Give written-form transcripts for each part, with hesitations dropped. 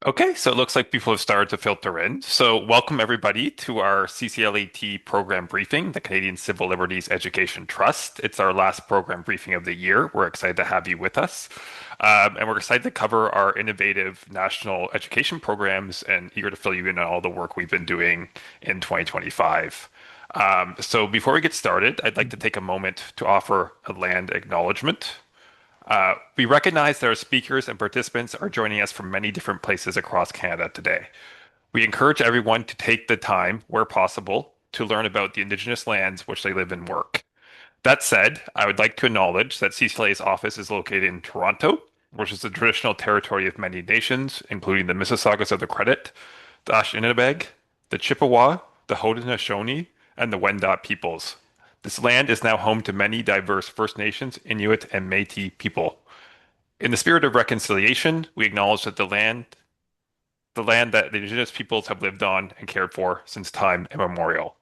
Okay, so it looks like people have started to filter in. So welcome everybody to our CCLET program briefing, the Canadian Civil Liberties Education Trust. It's our last program briefing of the year. We're excited to have you with us. And we're excited to cover our innovative national education programs and eager to fill you in on all the work we've been doing in 2025. So before we get started, I'd like to take a moment to offer a land acknowledgement. We recognize that our speakers and participants are joining us from many different places across Canada today. We encourage everyone to take the time, where possible, to learn about the Indigenous lands which they live and work. That said, I would like to acknowledge that CCLA's office is located in Toronto, which is the traditional territory of many nations, including the Mississaugas of the Credit, the Anishinaabe, the Chippewa, the Haudenosaunee, and the Wendat peoples. This land is now home to many diverse First Nations, Inuit, and Métis people. In the spirit of reconciliation, we acknowledge that the land that the Indigenous peoples have lived on and cared for since time immemorial.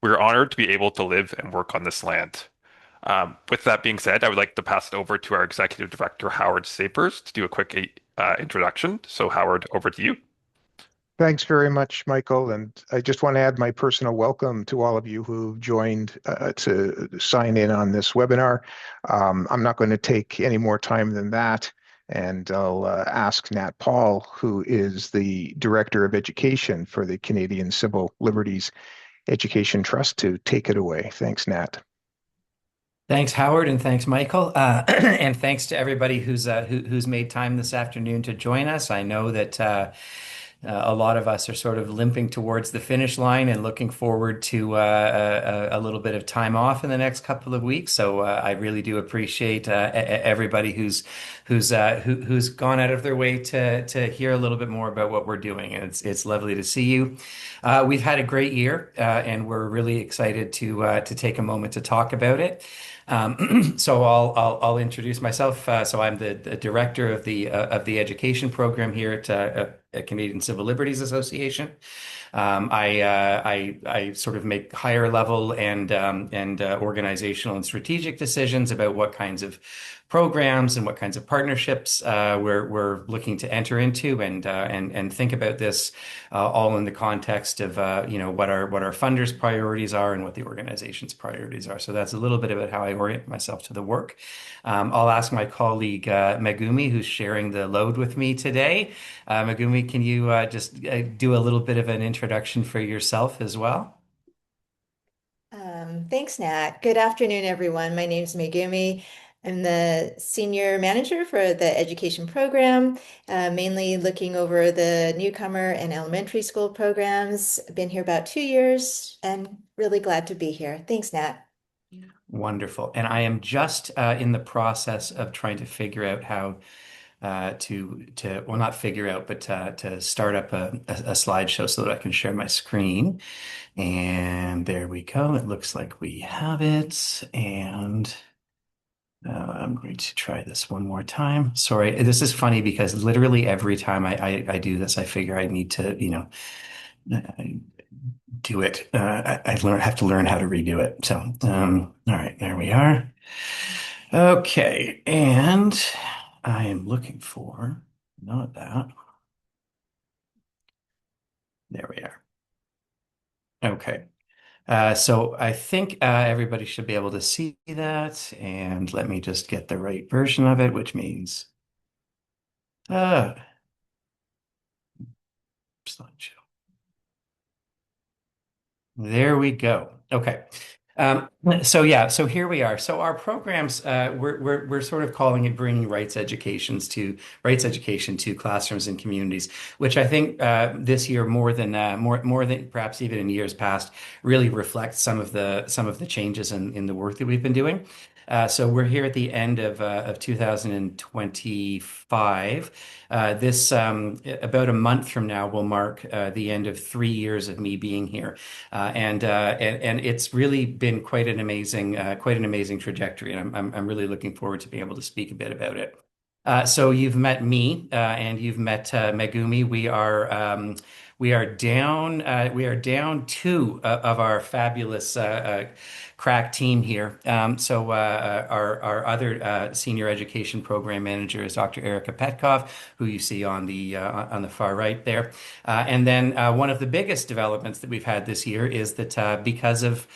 We are honored to be able to live and work on this land. With that being said, I would like to pass it over to our Executive Director, Howard Sapers, to do a quick introduction. So, Howard, over to you. Thanks very much, Michael. And I just want to add my personal welcome to all of you who joined to sign in on this webinar. I'm not going to take any more time than that. And I'll ask Nat Paul, who is the Director of Education for the Canadian Civil Liberties Education Trust, to take it away. Thanks, Nat. Thanks, Howard, and thanks, Michael, and thanks to everybody who's made time this afternoon to join us. I know that a lot of us are sort of limping towards the finish line and looking forward to a little bit of time off in the next couple of weeks. So I really do appreciate everybody who's gone out of their way to hear a little bit more about what we're doing. And it's lovely to see you. We've had a great year, and we're really excited to take a moment to talk about it. So I'll introduce myself. So I'm the director of the education program here at Canadian Civil Liberties Association. I sort of make higher level and organizational and strategic decisions about what kinds of programs and what kinds of partnerships we're looking to enter into and think about this all in the context of what our funders' priorities are and what the organization's priorities are. So that's a little bit about how I orient myself to the work. I'll ask my colleague Megumi, who's sharing the load with me today. Megumi, can you just do a little bit of an introduction for yourself as well? Thanks, Nat. Good afternoon, everyone. My name is Megumi. I'm the senior manager for the education program, mainly looking over the newcomer and elementary school programs. I've been here about 2 years and really glad to be here. Thanks, Nat. Wonderful. And I am just in the process of trying to figure out how to well, not figure out, but to start up a slideshow so that I can share my screen. And there we go. It looks like we have it. And I'm going to try this one more time. Sorry, this is funny because literally every time I do this, I figure I need to, uh, do it. Have to learn how to redo it. So, all right, there we are. Okay, and I am looking for, not that. There we are. Okay. So I think everybody should be able to see that. And let me just get the right version of it, which means uh, slideshow. There we go. Okay. So yeah, so here we are. So our programs, we're sort of calling it bringing rights education to classrooms and communities, which I think this year more than perhaps even in years past really reflects some of the changes in the work that we've been doing. So we're here at the end of 2025. This about a month from now will mark the end of 3 years of me being here, and it's really been quite an amazing trajectory, and I'm really looking forward to being able to speak a bit about it. So you've met me, and you've met Megumi. We are down two of our fabulous crack team here. Our other senior education program manager is Dr. Erica Petkov, who you see on the far right there. And then one of the biggest developments that we've had this year is that because of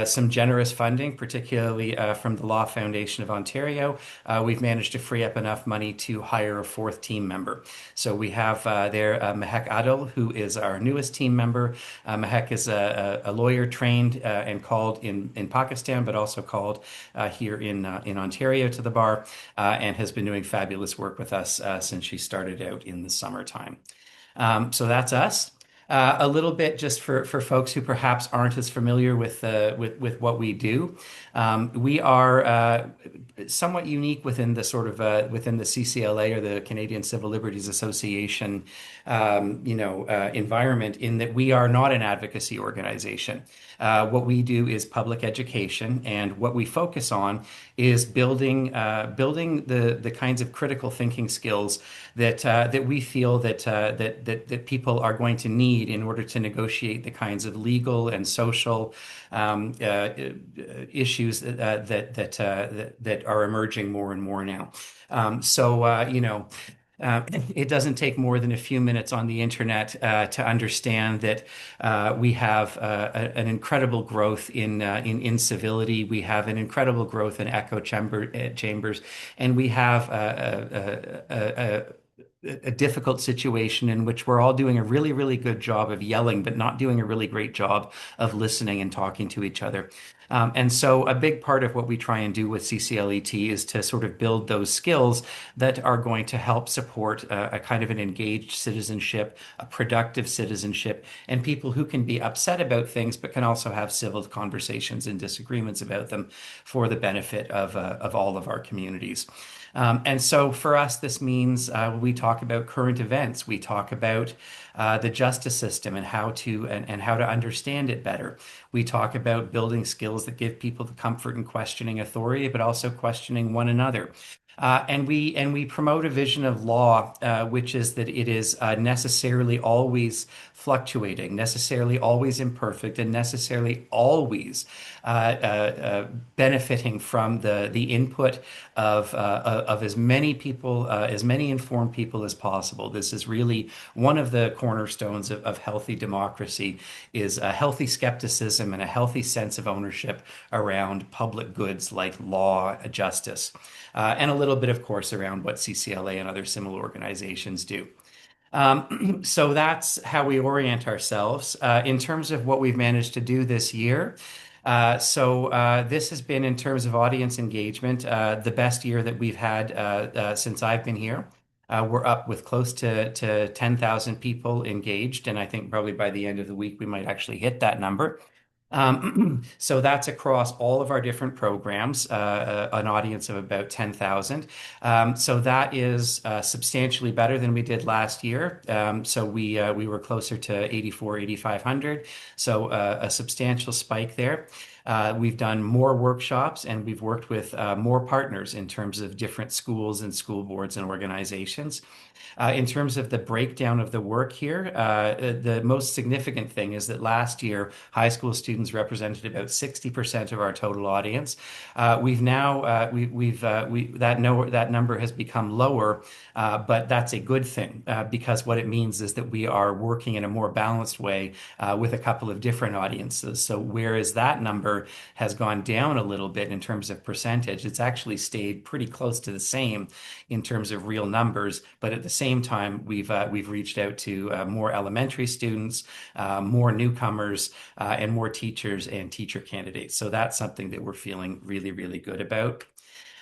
some generous funding, particularly from the Law Foundation of Ontario, we've managed to free up enough money to hire a fourth team member. So we have there Mehek Adil, who is our newest team member. Mehek is a lawyer trained and called in Pakistan, but also called here in Ontario to the bar, and has been doing fabulous work with us since she started out in the summertime. So that's us. A little bit just for folks who perhaps aren't as familiar with what we do. We are somewhat unique within the sort of within the CCLA or the Canadian Civil Liberties Association, environment in that we are not an advocacy organization. What we do is public education, and what we focus on is building the kinds of critical thinking skills that we feel that people are going to need in order to negotiate the kinds of legal and social issues that are emerging more and more now. It doesn't take more than a few minutes on the internet to understand that we have an incredible growth in civility. We have an incredible growth in chambers, and we have a difficult situation in which we're all doing a really, really good job of yelling, but not doing a really great job of listening and talking to each other. And so a big part of what we try and do with CCLET is to sort of build those skills that are going to help support a kind of an engaged citizenship, a productive citizenship, and people who can be upset about things, but can also have civil conversations and disagreements about them for the benefit of all of our communities. And so for us, this means we talk about current events. We talk about the justice system and how to understand it better. We talk about building skills that give people the comfort in questioning authority, but also questioning one another. And we promote a vision of law, which is that it is necessarily always fluctuating, necessarily always imperfect, and necessarily always benefiting from the input of as many people, as many informed people as possible. This is really one of the cornerstones of healthy democracy, is a healthy skepticism and a healthy sense of ownership around public goods like law, justice, and a little bit, of course, around what CCLA and other similar organizations do. So that's how we orient ourselves. In terms of what we've managed to do this year, this has been, in terms of audience engagement, the best year that we've had since I've been here. We're up with close to 10,000 people engaged, and I think probably by the end of the week we might actually hit that number. So that's across all of our different programs, an audience of about 10,000. So that is substantially better than we did last year. So we were closer to 8,500. So a substantial spike there. We've done more workshops, and we've worked with more partners in terms of different schools and school boards and organizations. In terms of the breakdown of the work here, the most significant thing is that last year, high school students represented about 60% of our total audience. That number has become lower, but that's a good thing because what it means is that we are working in a more balanced way with a couple of different audiences. So whereas that number has gone down a little bit in terms of percentage, it's actually stayed pretty close to the same in terms of real numbers, but at the same time, we've reached out to more elementary students, more newcomers, and more teachers and teacher candidates. So that's something that we're feeling really, really good about.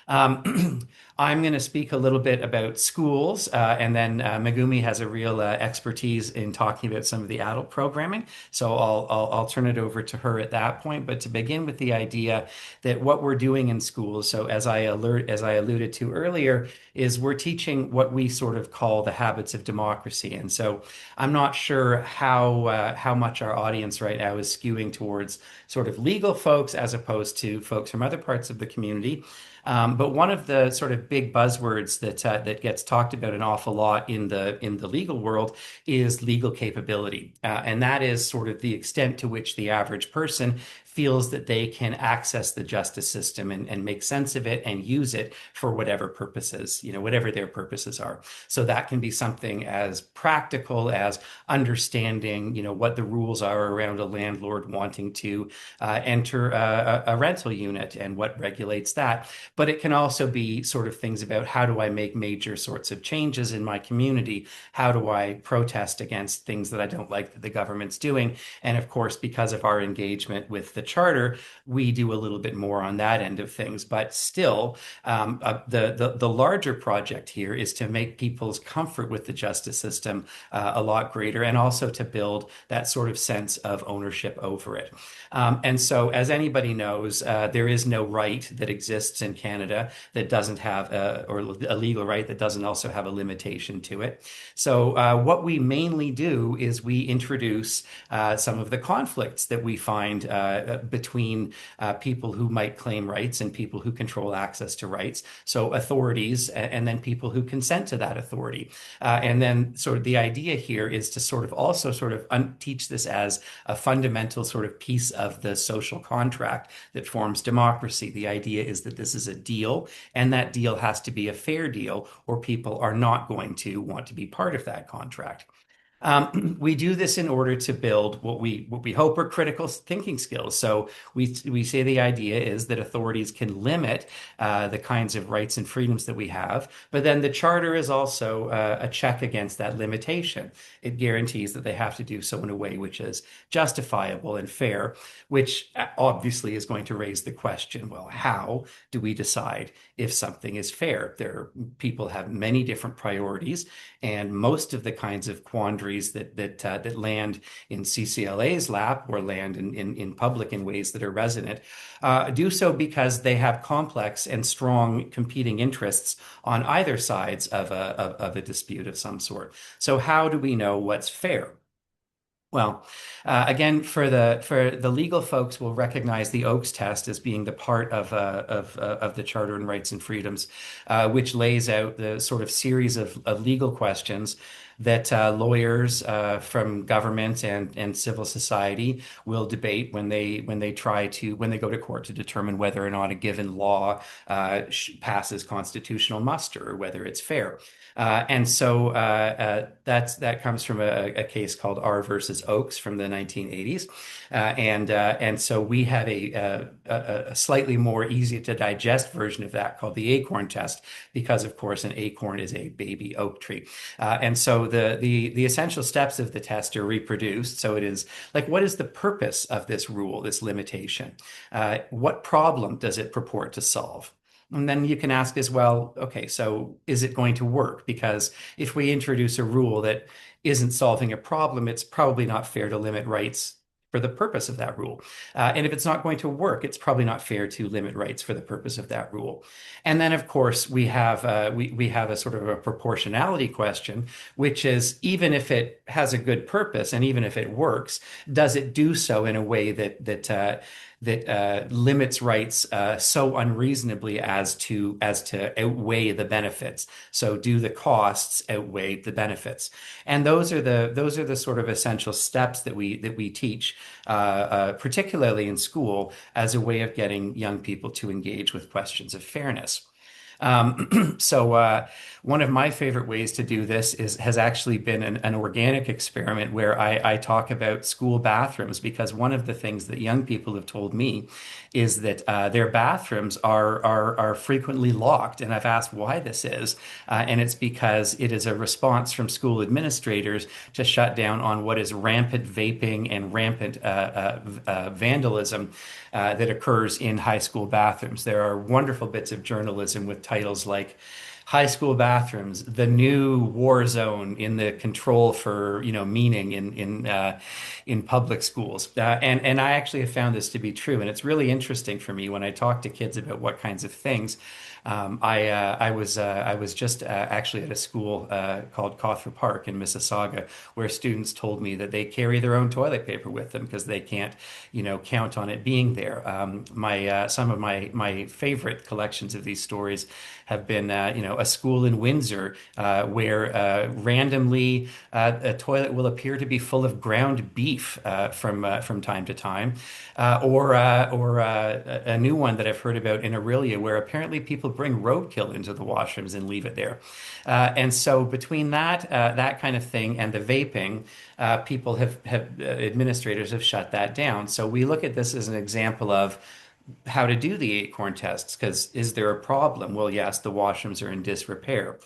I'm going to speak a little bit about schools, and then Megumi has a real expertise in talking about some of the adult programming. So I'll turn it over to her at that point. But to begin with the idea that what we're doing in schools, so as I alluded to earlier, is we're teaching what we sort of call the habits of democracy. And so I'm not sure how much our audience right now is skewing towards sort of legal folks as opposed to folks from other parts of the community. But But one of the sort of big buzzwords that gets talked about an awful lot in the legal world is legal capability, and that is sort of the extent to which the average person feels that they can access the justice system and make sense of it and use it for whatever purposes, whatever their purposes are. So that can be something as practical as understanding, what the rules are around a landlord wanting to enter a rental unit and what regulates that. But it can also be sort of things about how do I make major sorts of changes in my community? How do I protest against things that I don't like that the government's doing? And of course, because of our engagement with the charter, we do a little bit more on that end of things. But still, the larger project here is to make people's comfort with the justice system a lot greater, and also to build that sort of sense of ownership over it. And so, as anybody knows, there is no right that exists in Canada that doesn't have or a legal right that doesn't also have a limitation to it. So, what we mainly do is we introduce some of the conflicts that we find between people who might claim rights and people who control access to rights. So, authorities and then people who consent to that authority. And then, sort of, the idea here is to sort of also sort of teach this as a fundamental sort of piece of the social contract that forms democracy. The idea is that this is a deal, and that deal has to be a fair deal, or people are not going to want to be part of that contract. We do this in order to build what we hope are critical thinking skills. So we say the idea is that authorities can limit the kinds of rights and freedoms that we have, but then the charter is also a check against that limitation. It guarantees that they have to do so in a way which is justifiable and fair, which obviously is going to raise the question, well, how do we decide if something is fair? People have many different priorities, and most of the kinds of quandaries that land in CCLA's lap or land in public in ways that are resonant do so because they have complex and strong competing interests on either sides of a dispute of some sort. So how do we know what's fair? Well, again, for the legal folks, will recognize the Oakes test as being the part of the Charter and Rights and Freedoms, which lays out the sort of series of legal questions that lawyers from government and civil society will debate when they go to court to determine whether or not a given law passes constitutional muster or whether it's fair. And so that comes from a case called R versus Oakes from the 1980s, and so we have a slightly more easy to digest version of that called the Acorn test, because of course an acorn is a baby oak tree, and so the essential steps of the test are reproduced. So it is like, what is the purpose of this rule, this limitation? What problem does it purport to solve? And then you can ask as well, okay, so is it going to work? Because if we introduce a rule that isn't solving a problem, it's probably not fair to limit rights for the purpose of that rule. And if it's not going to work, it's probably not fair to limit rights for the purpose of that rule. And then, of course, we have a sort of a proportionality question, which is, even if it has a good purpose and even if it works, does it do so in a way that limits rights so unreasonably as to outweigh the benefits? So do the costs outweigh the benefits? And those are the sort of essential steps that we teach, particularly in school, as a way of getting young people to engage with questions of fairness. So one of my favorite ways to do this has actually been an organic experiment where I talk about school bathrooms, because one of the things that young people have told me is that their bathrooms are frequently locked, and I've asked why this is, and it's because it is a response from school administrators to shut down on what is rampant vaping and rampant vandalism that occurs in high school bathrooms. There are wonderful bits of journalism with titles like high school bathrooms, the new war zone in the control for, meaning in public schools. And I actually have found this to be true. And it's really interesting for me when I talk to kids about what kinds of things. I was just actually at a school called Cawthra Park in Mississauga, where students told me that they carry their own toilet paper with them because they can't, count on it being there. My Some of my favorite collections of these stories have been, a school in Windsor where randomly a toilet will appear to be full of ground beef from time to time, or a new one that I've heard about in Aurelia, where apparently people bring roadkill into the washrooms and leave it there. And so between that kind of thing and the vaping, people have administrators have shut that down. So we look at this as an example of how to do the acorn tests. Because is there a problem? Well, yes, the washrooms are in disrepair.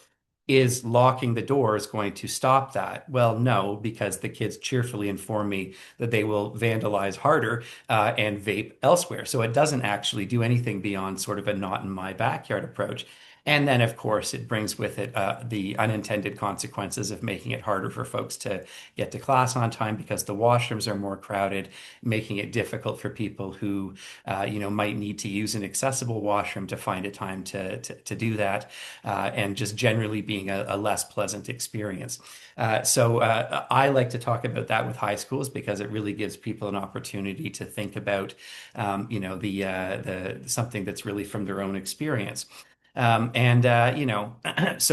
Is locking the doors going to stop that? Well, no, because the kids cheerfully inform me that they will vandalize harder and vape elsewhere. So it doesn't actually do anything beyond sort of a not in my backyard approach. And then, of course, it brings with it the unintended consequences of making it harder for folks to get to class on time because the washrooms are more crowded, making it difficult for people who, might need to use an accessible washroom to find a time to do that, and just generally being a less pleasant experience. So I like to talk about that with high schools because it really gives people an opportunity to think about, the something that's really from their own experience. So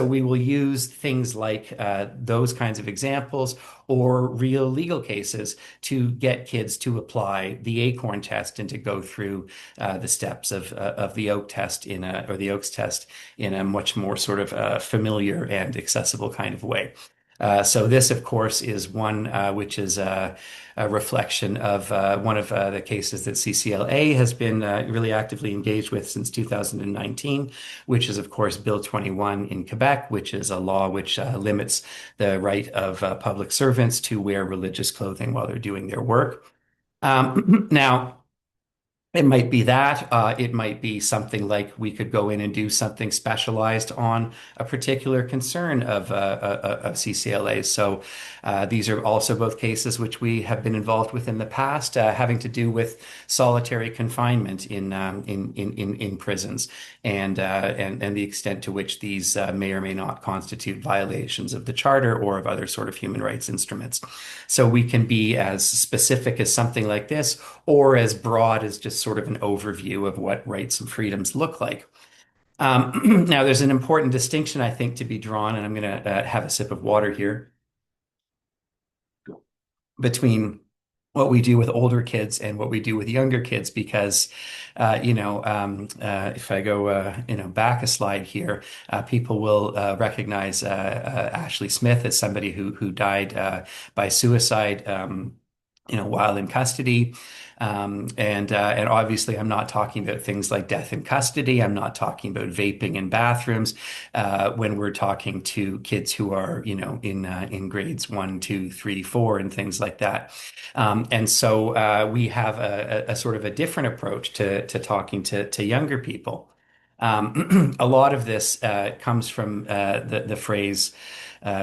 we will use things like those kinds of examples or real legal cases to get kids to apply the ACORN test and to go through the steps of the OAK test or the OAKS test in a much more sort of familiar and accessible kind of way. So this, of course, is one which is a reflection of one of the cases that CCLA has been really actively engaged with since 2019, which is, of course, Bill 21 in Quebec, which is a law which limits the right of public servants to wear religious clothing while they're doing their work. Now, it might be that. It might be something like we could go in and do something specialized on a particular concern of CCLA. So these are also both cases which we have been involved with in the past, having to do with solitary confinement in prisons and the extent to which these may or may not constitute violations of the Charter or of other sort of human rights instruments. So we can be as specific as something like this, or as broad as just sort of an overview of what rights and freedoms look like. Now, there's an important distinction, I think, to be drawn, and I'm going to have a sip of water here, between what we do with older kids and what we do with younger kids, because, if I go, back a slide here, people will recognize Ashley Smith as somebody who died by suicide, while in custody. And obviously, I'm not talking about things like death in custody. I'm not talking about vaping in bathrooms. When we're talking to kids who are, in grades 1, 2, 3, 4, and things like that. And so we have a sort of a different approach to talking to younger people. A lot of this comes from the phrase,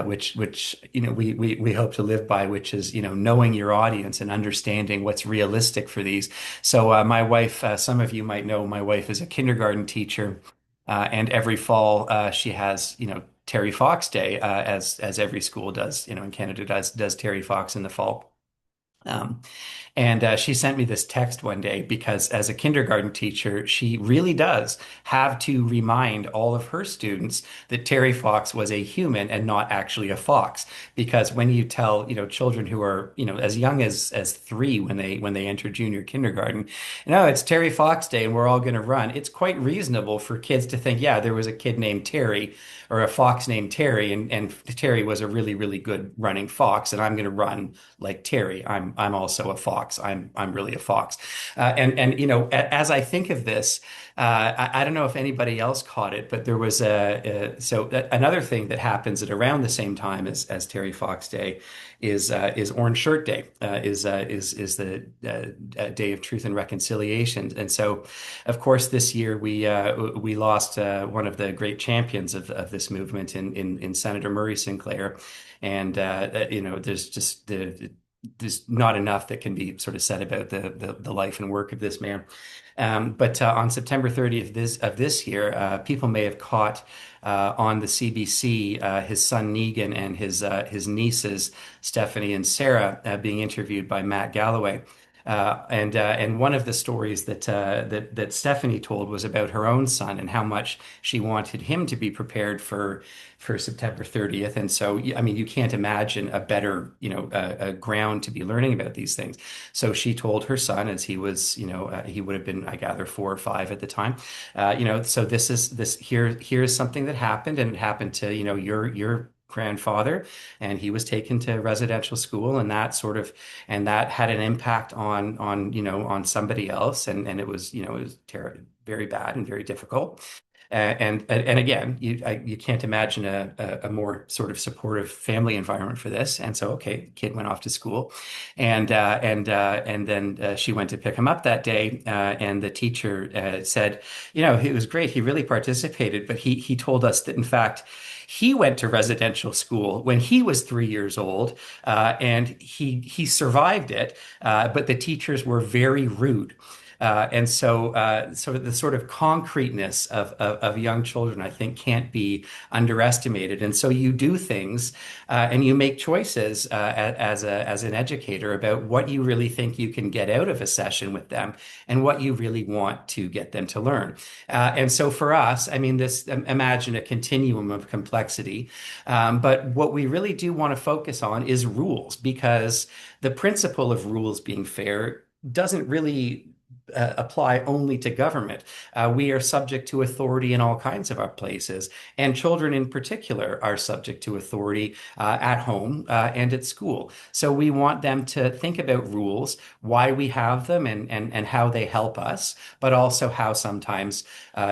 which we hope to live by, which is knowing your audience and understanding what's realistic for these. So my wife, some of you might know, my wife is a kindergarten teacher, and every fall she has Terry Fox Day, as every school does, in Canada does Terry Fox in the fall. Um, and she sent me this text one day because, as a kindergarten teacher, she really does have to remind all of her students that Terry Fox was a human and not actually a fox. Because when you tell, children who are, as young as 3 when they enter junior kindergarten, no, it's Terry Fox Day and we're all going to run. It's quite reasonable for kids to think, yeah, there was a kid named Terry or a fox named Terry, and Terry was a really, really good running fox, and I'm going to run like Terry. I'm also a fox. fox, I'm really a fox. And as I think of this, I don't know if anybody else caught it, but there was another thing that happens at around the same time as Terry Fox Day is Orange Shirt Day, is the Day of Truth and Reconciliation. And so, of course, this year we lost one of the great champions of this movement in Senator Murray Sinclair, and there's not enough that can be sort of said about the life and work of this man. But on September 30th of this year, people may have caught on the CBC his son Negan and his nieces Stephanie and Sarah being interviewed by Matt Galloway. And one of the stories that Stephanie told was about her own son and how much she wanted him to be prepared for September 30th. And so, I mean, you can't imagine a better, a ground to be learning about these things. So she told her son, as he was, he would have been, I gather, 4 or 5 at the time. So here's something that happened, and it happened to, your grandfather, and he was taken to residential school, and that had an impact on somebody else, and it was very bad and very difficult. And again, you can't imagine a more sort of supportive family environment for this. And so, okay, kid went off to school, and then she went to pick him up that day, and the teacher said, it was great. He really participated, but he told us that in fact he went to residential school when he was 3 years old, and he survived it, but the teachers were very rude. So the sort of concreteness of young children, I think, can't be underestimated. And so you do things and you make choices as an educator about what you really think you can get out of a session with them and what you really want to get them to learn. And so for us, I mean, imagine a continuum of complexity. But what we really do want to focus on is rules, because the principle of rules being fair doesn't really apply only to government. We are subject to authority in all kinds of our places, and children in particular are subject to authority at home and at school. So we want them to think about rules, why we have them, and how they help us, but also how sometimes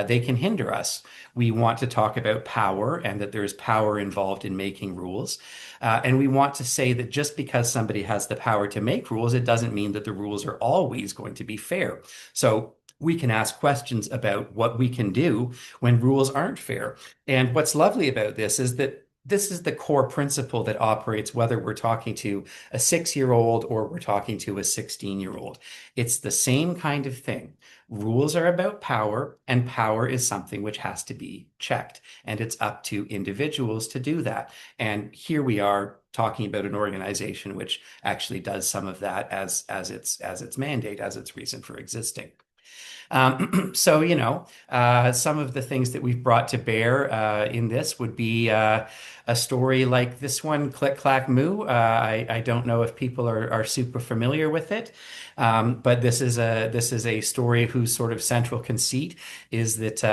they can hinder us. We want to talk about power and that there is power involved in making rules. And we want to say that just because somebody has the power to make rules, it doesn't mean that the rules are always going to be fair. So we can ask questions about what we can do when rules aren't fair. And what's lovely about this is that this is the core principle that operates whether we're talking to a 6-year-old or we're talking to a 16-year-old. It's the same kind of thing. Rules are about power, and power is something which has to be checked. And it's up to individuals to do that. And here we are talking about an organization which actually does some of that as its mandate, as its reason for existing. Some of the things that we've brought to bear in this would be a story like this one, Click Clack Moo. I don't know if people are super familiar with it, but this is a story whose sort of central conceit is that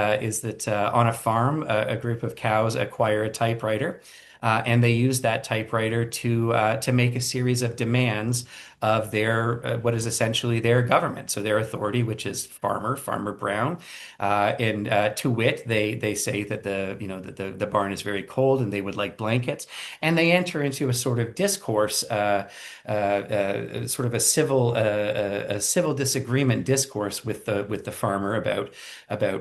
on a farm, a group of cows acquire a typewriter. And they use that typewriter to make a series of demands of their what is essentially their government, so their authority, which is Farmer Brown. And to wit, they say that the barn is very cold and they would like blankets, and they enter into a sort of discourse, sort of a civil disagreement discourse with the farmer about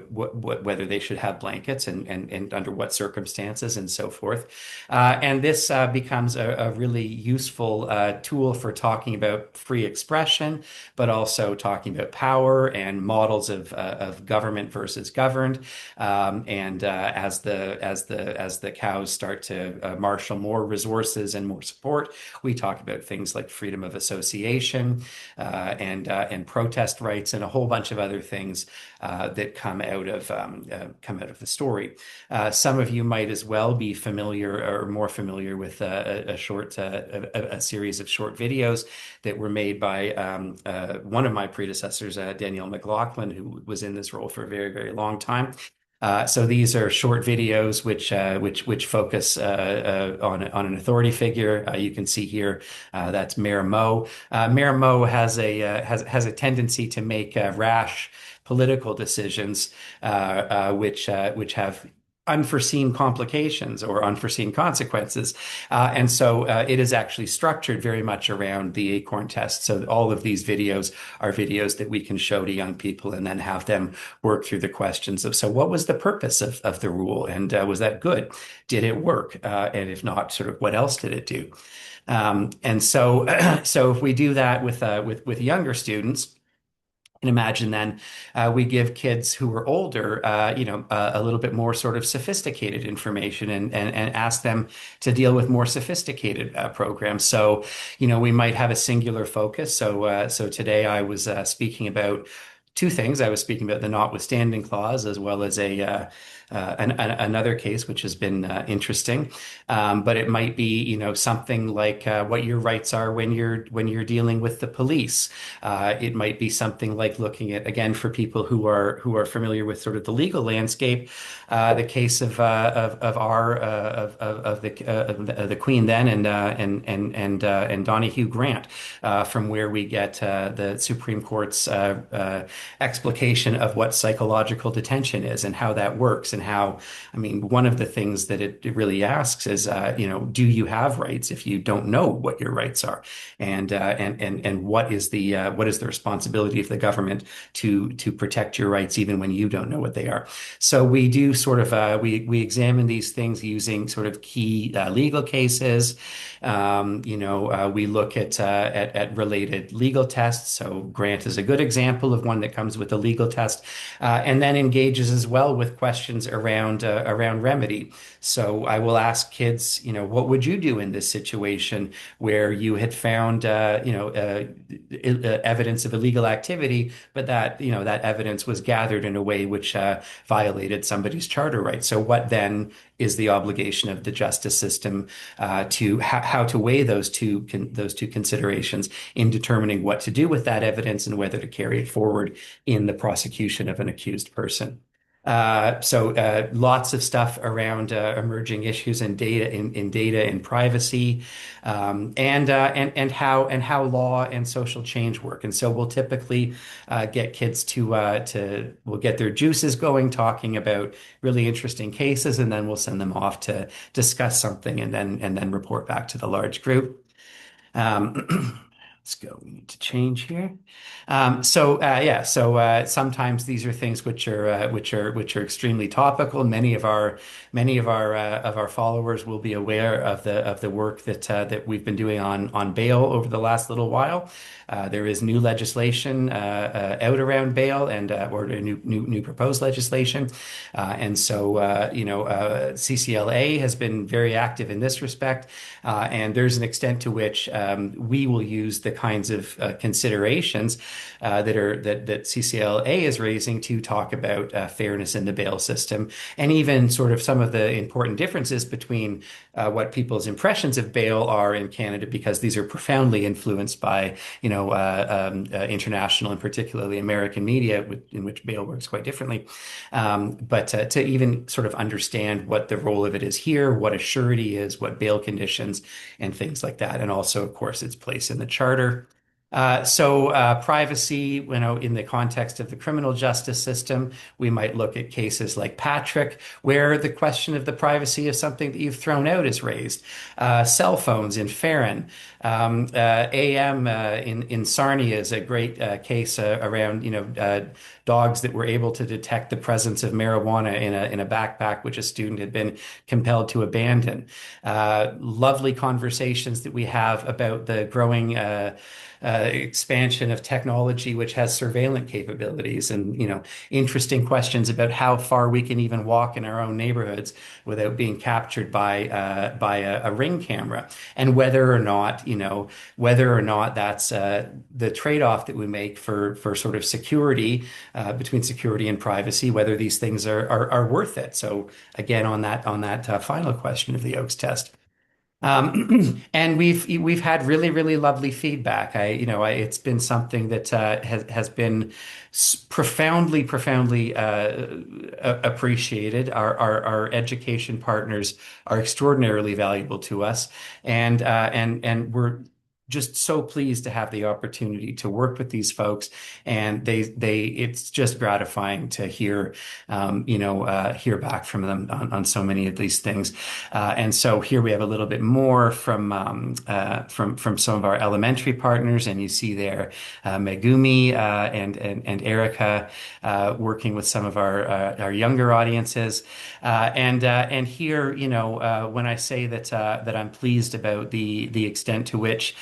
whether they should have blankets and under what circumstances and so forth. And this becomes a really useful tool for talking about free expression, but also talking about power and models of government versus governed. And as the cows start to marshal more resources and more support, we talk about things like freedom of association and protest rights and a whole bunch of other things that come out of the story. Some of you might as well be familiar or more familiar with a series of short videos that were made by one of my predecessors, Danielle McLaughlin, who was in this role for a very, very long time. So these are short videos which focus on an authority figure. You can see here that's Mayor Mo. Mayor Mo has a tendency to make rash political decisions, which have unforeseen complications or unforeseen consequences. And so it is actually structured very much around the ACORN test. So all of these videos are videos that we can show to young people and then have them work through the questions of, so what was the purpose of the rule? And was that good? Did it work? And if not, sort of what else did it do? And so, so if we do that with younger students, and imagine then we give kids who are older, a little bit more sort of sophisticated information and ask them to deal with more sophisticated programs. So, we might have a singular focus. So today I was speaking about two things. I was speaking about the notwithstanding clause as well as another case which has been interesting. But it might be, something like what your rights are when you're dealing with the police. It might be something like looking at, again, for people who are familiar with sort of the legal landscape, the case of the Queen then and Donahue Grant, from where we get the Supreme Court's explication of what psychological detention is and how that works and how, I mean, one of the things that it really asks is, do you have rights if you don't know what your rights are, and what is the responsibility of the government to protect your rights even when you don't know what they are. So we do sort of we examine these things using sort of key legal cases. We look at related legal tests. So Grant is a good example of one that comes with a legal test, and then engages as well with questions around remedy. So I will ask kids, what would you do in this situation where you had found, evidence of illegal activity, but that evidence was gathered in a way which violated somebody's charter rights. So what then is the obligation of the justice system to how to weigh those two considerations in determining what to do with that evidence and whether to carry it forward in the prosecution of an accused person. So lots of stuff around emerging issues in data and privacy, and how law and social change work. And so we'll typically get kids to we'll get their juices going, talking about really interesting cases, and then we'll send them off to discuss something and then report back to the large group. Let's go. We need to change here. So sometimes these are things which are extremely topical. Many of our followers will be aware of the work that we've been doing on bail over the last little while. There is new legislation out around bail or new proposed legislation, and so CCLA has been very active in this respect, and there's an extent to which we will use the kinds of considerations that CCLA is raising to talk about fairness in the bail system, and even sort of some of the important differences between what people's impressions of bail are in Canada, because these are profoundly influenced by international and particularly American media, in which bail works quite differently. But to even sort of understand what the role of it is here, what a surety is, what bail conditions, and things like that, and also, of course, its place in the charter. So privacy, in the context of the criminal justice system, we might look at cases like Patrick, where the question of the privacy of something that you've thrown out is raised. Cell phones in Farron. AM in Sarnia is a great case around, dogs that were able to detect the presence of marijuana in a backpack, which a student had been compelled to abandon. Lovely conversations that we have about the growing expansion of technology, which has surveillance capabilities, and interesting questions about how far we can even walk in our own neighborhoods without being captured by a ring camera, and whether or not that's the trade-off that we make for sort of security, between security and privacy, whether these things are worth it. So again, on that final question of the Oakes test. And we've had really, really lovely feedback. It's been something that has been profoundly appreciated. Our education partners are extraordinarily valuable to us, and we're just so pleased to have the opportunity to work with these folks. And it's just gratifying to hear back from them on so many of these things. And so here we have a little bit more from some of our elementary partners, and you see there Megumi and Erica working with some of our younger audiences. And here, when I say that I'm pleased about the extent to which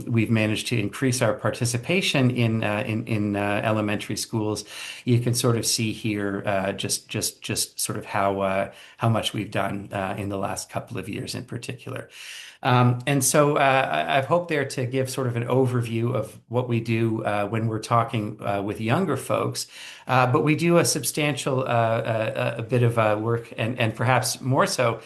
we've managed to increase our participation in elementary schools, you can sort of see here just sort of how much we've done in the last couple of years in particular. And so I've hoped there to give sort of an overview of what we do when we're talking with younger folks, but we do a substantial a bit of work and perhaps more so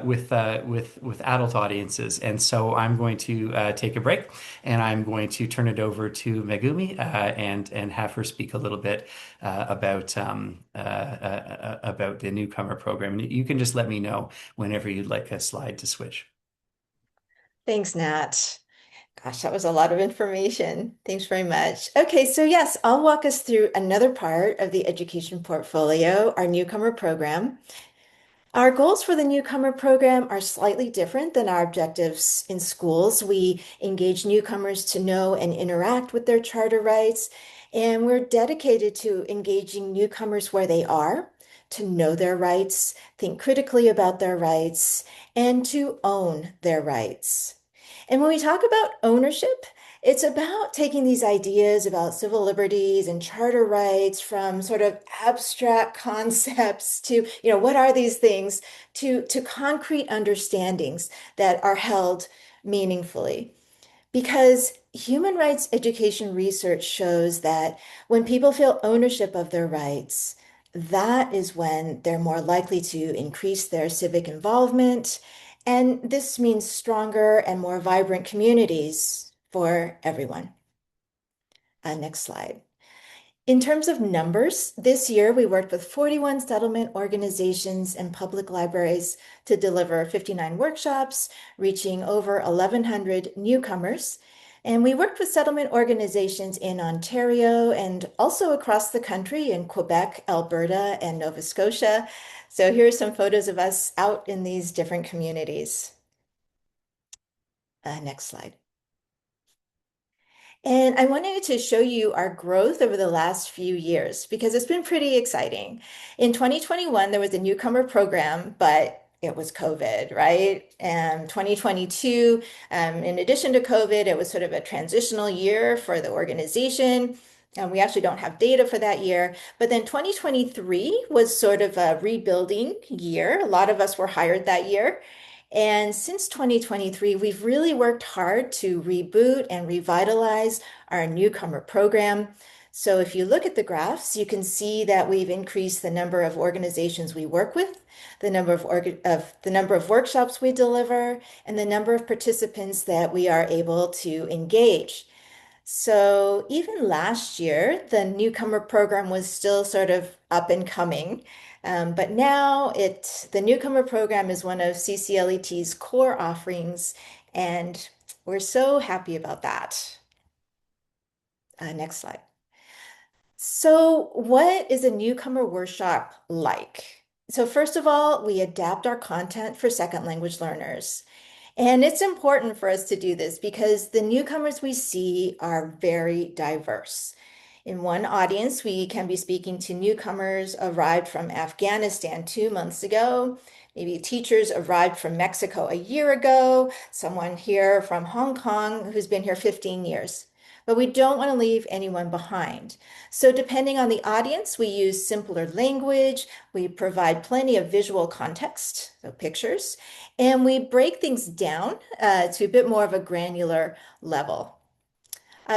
with adult audiences. And so I'm going to take a break, and I'm going to turn it over to Megumi and have her speak a little bit about the newcomer program. And you can just let me know whenever you'd like a slide to switch. Thanks, Nat. Gosh, that was a lot of information. Thanks very much. Okay, so yes, I'll walk us through another part of the education portfolio, our newcomer program. Our goals for the newcomer program are slightly different than our objectives in schools. We engage newcomers to know and interact with their charter rights, and we're dedicated to engaging newcomers where they are, to know their rights, think critically about their rights, and to own their rights. And when we talk about ownership, it's about taking these ideas about civil liberties and charter rights from sort of abstract concepts to, what are these things, to concrete understandings that are held meaningfully. Because human rights education research shows that when people feel ownership of their rights, that is when they're more likely to increase their civic involvement. And this means stronger and more vibrant communities for everyone. Next slide. In terms of numbers, this year we worked with 41 settlement organizations and public libraries to deliver 59 workshops, reaching over 1,100 newcomers. And we worked with settlement organizations in Ontario and also across the country in Quebec, Alberta, and Nova Scotia. So here are some photos of us out in these different communities. Next slide. And I wanted to show you our growth over the last few years because it's been pretty exciting. In 2021, there was a newcomer program, but it was COVID, right? And 2022, in addition to COVID, it was sort of a transitional year for the organization. And we actually don't have data for that year. But then 2023 was sort of a rebuilding year. A lot of us were hired that year. And since 2023, we've really worked hard to reboot and revitalize our newcomer program. So if you look at the graphs, you can see that we've increased the number of organizations we work with, the number of workshops we deliver, and the number of participants that we are able to engage. So even last year, the newcomer program was still sort of up and coming. But now the newcomer program is one of CCLET's core offerings, and we're so happy about that. Next slide. So what is a newcomer workshop like? So first of all, we adapt our content for second language learners. And it's important for us to do this because the newcomers we see are very diverse. In one audience, we can be speaking to newcomers arrived from Afghanistan 2 months ago, maybe teachers arrived from Mexico a year ago, someone here from Hong Kong who's been here 15 years. But we don't want to leave anyone behind. So depending on the audience, we use simpler language, we provide plenty of visual context, so pictures, and we break things down to a bit more of a granular level.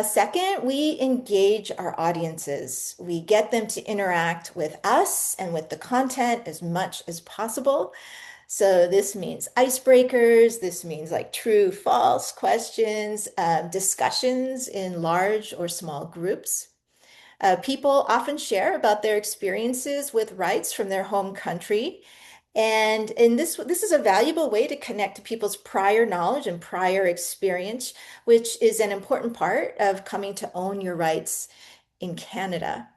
Second, we engage our audiences. We get them to interact with us and with the content as much as possible. So this means icebreakers, this means like true, false questions, discussions in large or small groups. People often share about their experiences with rights from their home country. And this is a valuable way to connect to people's prior knowledge and prior experience, which is an important part of coming to own your rights in Canada.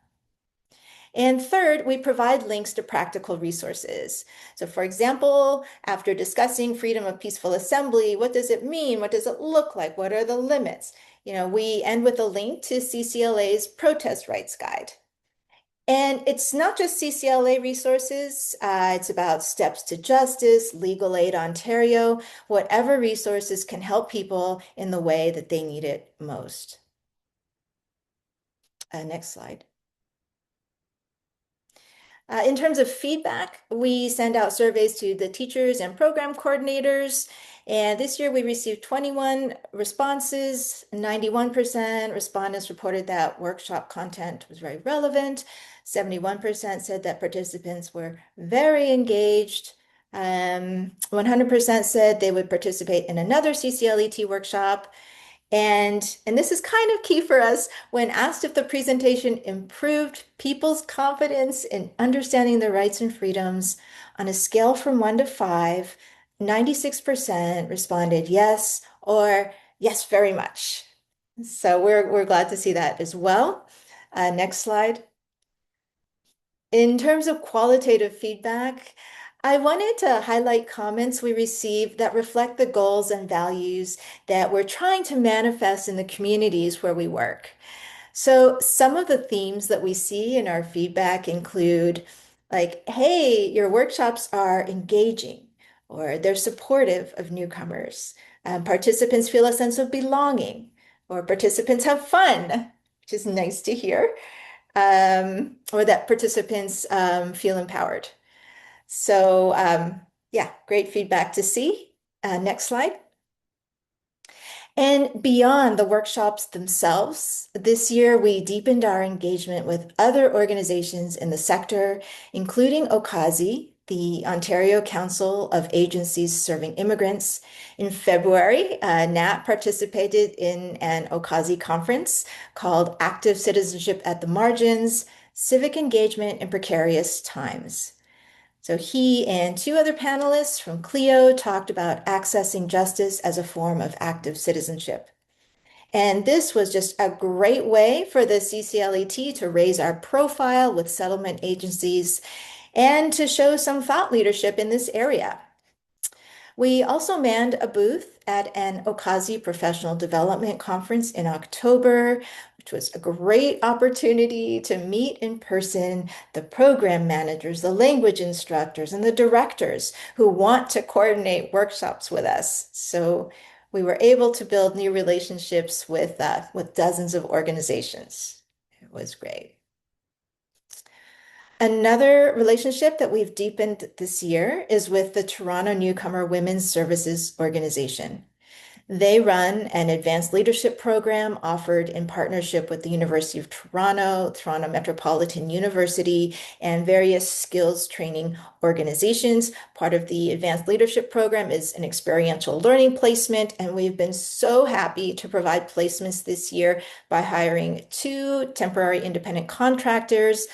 And third, we provide links to practical resources. So for example, after discussing freedom of peaceful assembly, what does it mean? What does it look like? What are the limits? We end with a link to CCLA's protest rights guide. And it's not just CCLA resources, it's about Steps to Justice, Legal Aid Ontario, whatever resources can help people in the way that they need it most. Next slide. In terms of feedback, we send out surveys to the teachers and program coordinators. And this year we received 21 responses. 91% respondents reported that workshop content was very relevant. 71% said that participants were very engaged. 100% said they would participate in another CCLET workshop. And this is kind of key for us. When asked if the presentation improved people's confidence in understanding their rights and freedoms on a scale from 1 to 5, 96% responded yes or yes, very much. So we're glad to see that as well. Next slide. In terms of qualitative feedback, I wanted to highlight comments we received that reflect the goals and values that we're trying to manifest in the communities where we work. So some of the themes that we see in our feedback include like, hey, your workshops are engaging, or they're supportive of newcomers. Participants feel a sense of belonging, or participants have fun, which is nice to hear, or that participants feel empowered. So yeah, great feedback to see. Next slide. And beyond the workshops themselves, this year we deepened our engagement with other organizations in the sector, including OCASI, the Ontario Council of Agencies Serving Immigrants. In February, Nat participated in an OCASI conference called Active Citizenship at the Margins, Civic Engagement in Precarious Times. So he and two other panelists from CLEO talked about accessing justice as a form of active citizenship. And this was just a great way for the CCLET to raise our profile with settlement agencies and to show some thought leadership in this area. We also manned a booth at an OCASI Professional Development Conference in October, which was a great opportunity to meet in person the program managers, the language instructors, and the directors who want to coordinate workshops with us. So we were able to build new relationships with dozens of organizations. It was great. Another relationship that we've deepened this year is with the Toronto Newcomer Women's Services Organization. They run an advanced leadership program offered in partnership with the University of Toronto, Toronto Metropolitan University, and various skills training organizations. Part of the advanced leadership program is an experiential learning placement, and we've been so happy to provide placements this year by hiring 2 temporary independent contractors.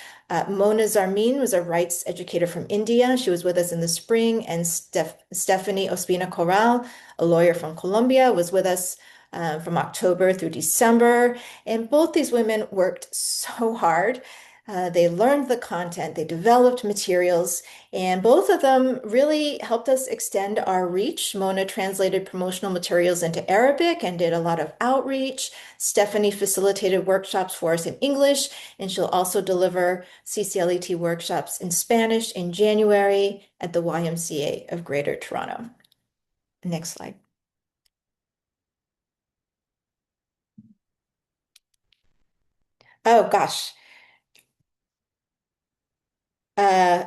Mona Zarmin was a rights educator from India. She was with us in the spring, and Stephanie Ospina Corral, a lawyer from Colombia, was with us from October through December. And both these women worked so hard. They learned the content, they developed materials, and both of them really helped us extend our reach. Mona translated promotional materials into Arabic and did a lot of outreach. Stephanie facilitated workshops for us in English, and she'll also deliver CCLET workshops in Spanish in January at the YMCA of Greater Toronto. Next slide. Oh gosh.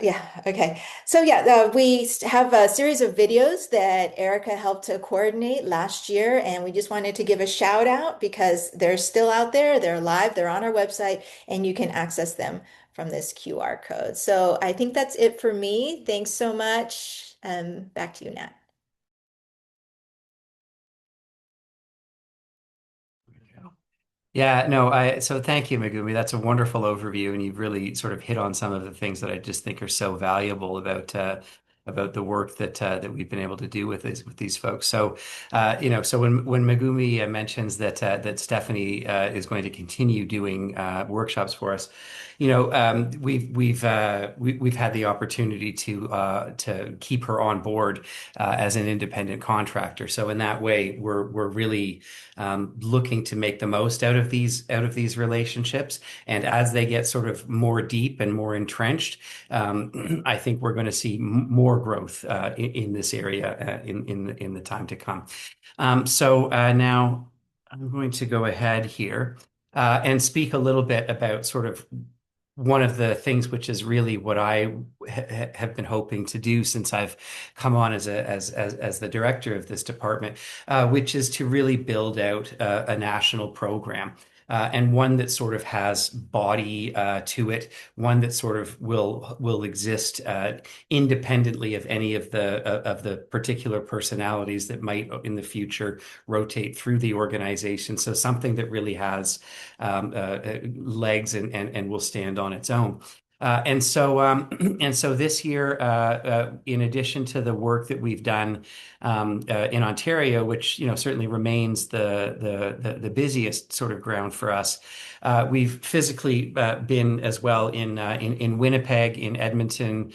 Yeah, okay. So yeah, we have a series of videos that Erica helped to coordinate last year, and we just wanted to give a shout out because they're still out there, they're live, they're on our website, and you can access them from this QR code. So I think that's it for me. Thanks so much. Back to you, Nat. Yeah, no, so thank you, Megumi. That's a wonderful overview, and you've really sort of hit on some of the things that I just think are so valuable about the work that we've been able to do with these folks. So, so when Megumi mentions that Stephanie is going to continue doing workshops for us, we've had the opportunity to keep her on board as an independent contractor. So in that way, we're really looking to make the most out of these relationships. And as they get sort of more deep and more entrenched, I think we're going to see more growth in this area in the time to come. Now I'm going to go ahead here and speak a little bit about sort of one of the things which is really what I have been hoping to do since I've come on as the director of this department, which is to really build out a national program. And one that sort of has body to it, one that sort of will exist independently of any of the particular personalities that might in the future rotate through the organization. So something that really has legs and will stand on its own. And so this year, in addition to the work that we've done in Ontario, which certainly remains the busiest sort of ground for us, we've physically been as well in Winnipeg, in Edmonton,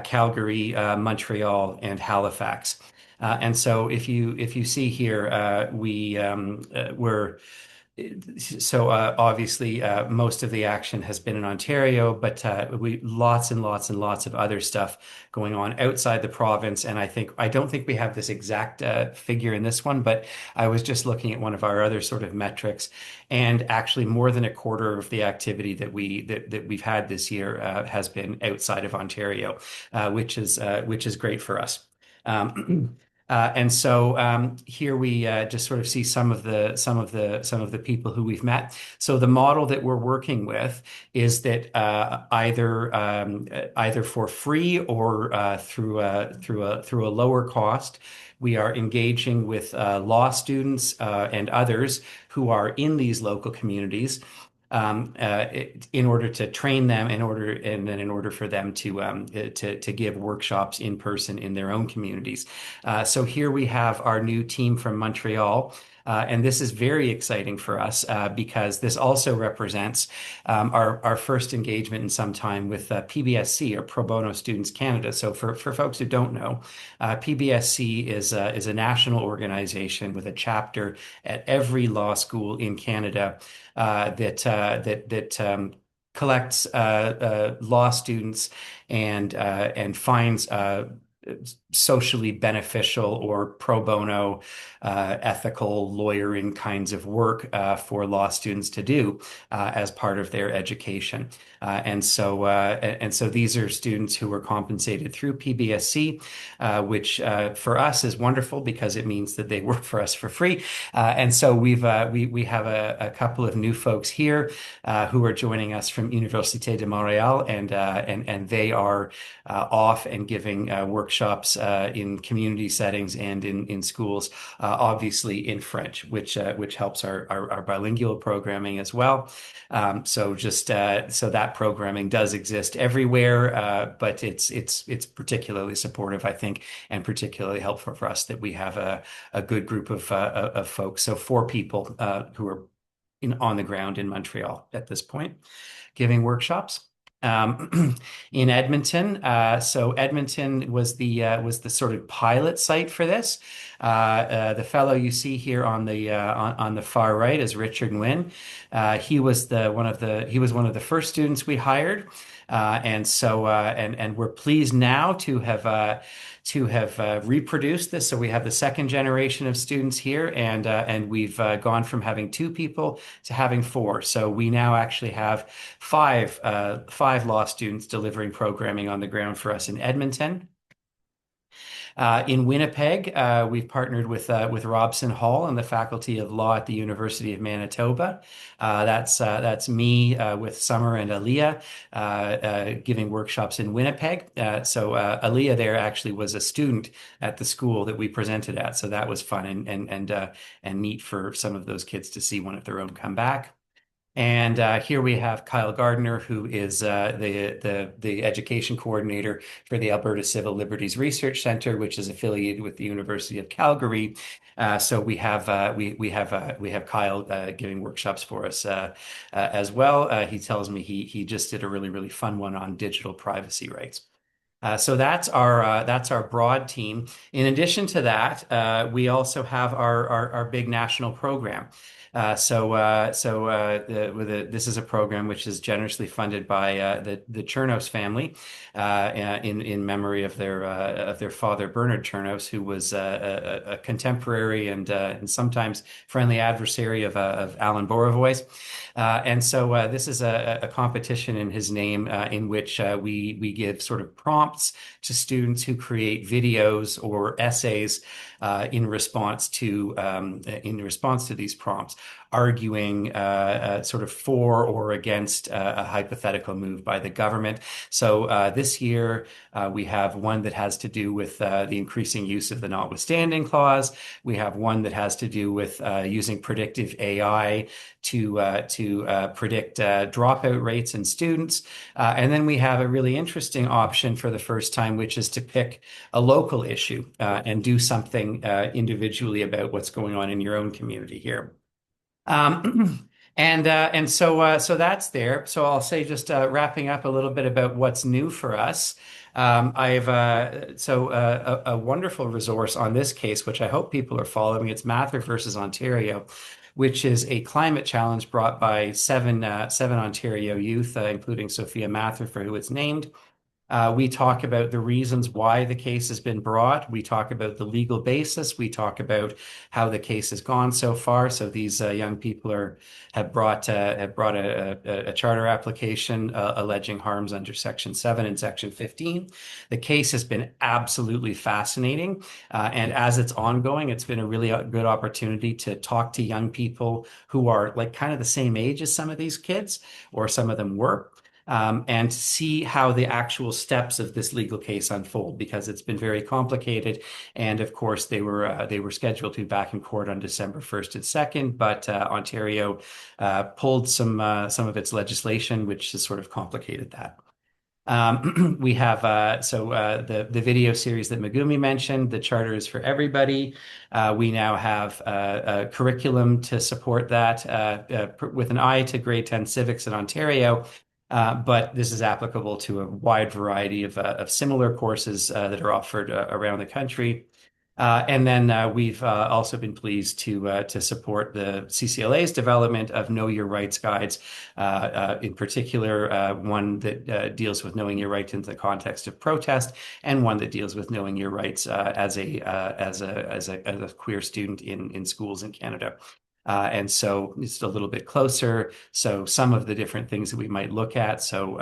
Calgary, Montreal, and Halifax. And so if you see here, we're so obviously most of the action has been in Ontario, but we lots and lots and lots of other stuff going on outside the province. And I don't think we have this exact figure in this one, but I was just looking at one of our other sort of metrics, and actually more than a quarter of the activity that we've had this year has been outside of Ontario, which is great for us. Here we just sort of see some of the people who we've met. So the model that we're working with is that either for free or through a lower cost, we are engaging with law students and others who are in these local communities in order to train them, and then in order for them to give workshops in person in their own communities. So here we have our new team from Montreal. And this is very exciting for us because this also represents our first engagement in some time with PBSC, or Pro Bono Students Canada. So for folks who don't know, PBSC is a national organization with a chapter at every law school in Canada that collects law students and finds socially beneficial or pro bono ethical lawyering kinds of work for law students to do as part of their education. And so these are students who are compensated through PBSC, which for us is wonderful because it means that they work for us for free. And so we have a couple of new folks here who are joining us from Université de Montréal, and they are off and giving workshops in community settings and in schools, obviously in French, which helps our bilingual programming as well. So that programming does exist everywhere, but it's particularly supportive, I think, and particularly helpful for us that we have a good group of folks. So 4 people who are on the ground in Montreal at this point, giving workshops. In Edmonton. So Edmonton was the sort of pilot site for this. The fellow you see here on the far right is Richard Nguyen. He was one of the first students we hired, and we're pleased now to have reproduced this. So we have the second generation of students here, and we've gone from having 2 people to having 4. So we now actually have five law students delivering programming on the ground for us in Edmonton. In Winnipeg, we've partnered with Robson Hall and the Faculty of Law at the University of Manitoba. That's me with Summer and Aaliyah giving workshops in Winnipeg. Aaliyah there actually was a student at the school that we presented at, so that was fun and neat for some of those kids to see one of their own come back. And here we have Kyle Gardner, who is the education coordinator for the Alberta Civil Liberties Research Centre, which is affiliated with the University of Calgary. So we have Kyle giving workshops for us as well. He tells me he just did a really fun one on digital privacy rights. So that's our broad team. In addition to that, we also have our big national program. This is a program which is generously funded by the Chernos family in memory of their father Bernard Chernos, who was a contemporary and sometimes friendly adversary of Alan Borovoy's. This is a competition in his name in which we give sort of prompts to students who create videos or essays in response to these prompts, arguing sort of for or against a hypothetical move by the government. So this year we have one that has to do with the increasing use of the notwithstanding clause. We have one that has to do with using predictive AI to predict dropout rates in students. And then we have a really interesting option for the first time, which is to pick a local issue and do something individually about what's going on in your own community here. So that's there. So I'll say just wrapping up a little bit about what's new for us. A wonderful resource on this case, which I hope people are following. It's Mather versus Ontario, which is a climate challenge brought by seven Ontario youth, including Sophia Mather, for who it's named. We talk about the reasons why the case has been brought. We talk about the legal basis. We talk about how the case has gone so far. So these young people have brought a charter application alleging harms under Section 7 and Section 15. The case has been absolutely fascinating. And as it's ongoing, it's been a really good opportunity to talk to young people who are like kind of the same age as some of these kids, or some of them were. And see how the actual steps of this legal case unfold, because it's been very complicated. And of course, they were scheduled to be back in court on December 1st and 2nd, but Ontario pulled some of its legislation, which has sort of complicated that. We have the video series that Megumi mentioned. The charter is for everybody. We now have a curriculum to support that with an eye to grade 10 civics in Ontario. But this is applicable to a wide variety of similar courses that are offered around the country. And then we've also been pleased to support the CCLA's development of Know Your Rights guides, in particular one that deals with knowing your rights in the context of protest, and one that deals with knowing your rights as a queer student in schools in Canada. And so it's a little bit closer. So some of the different things that we might look at. So,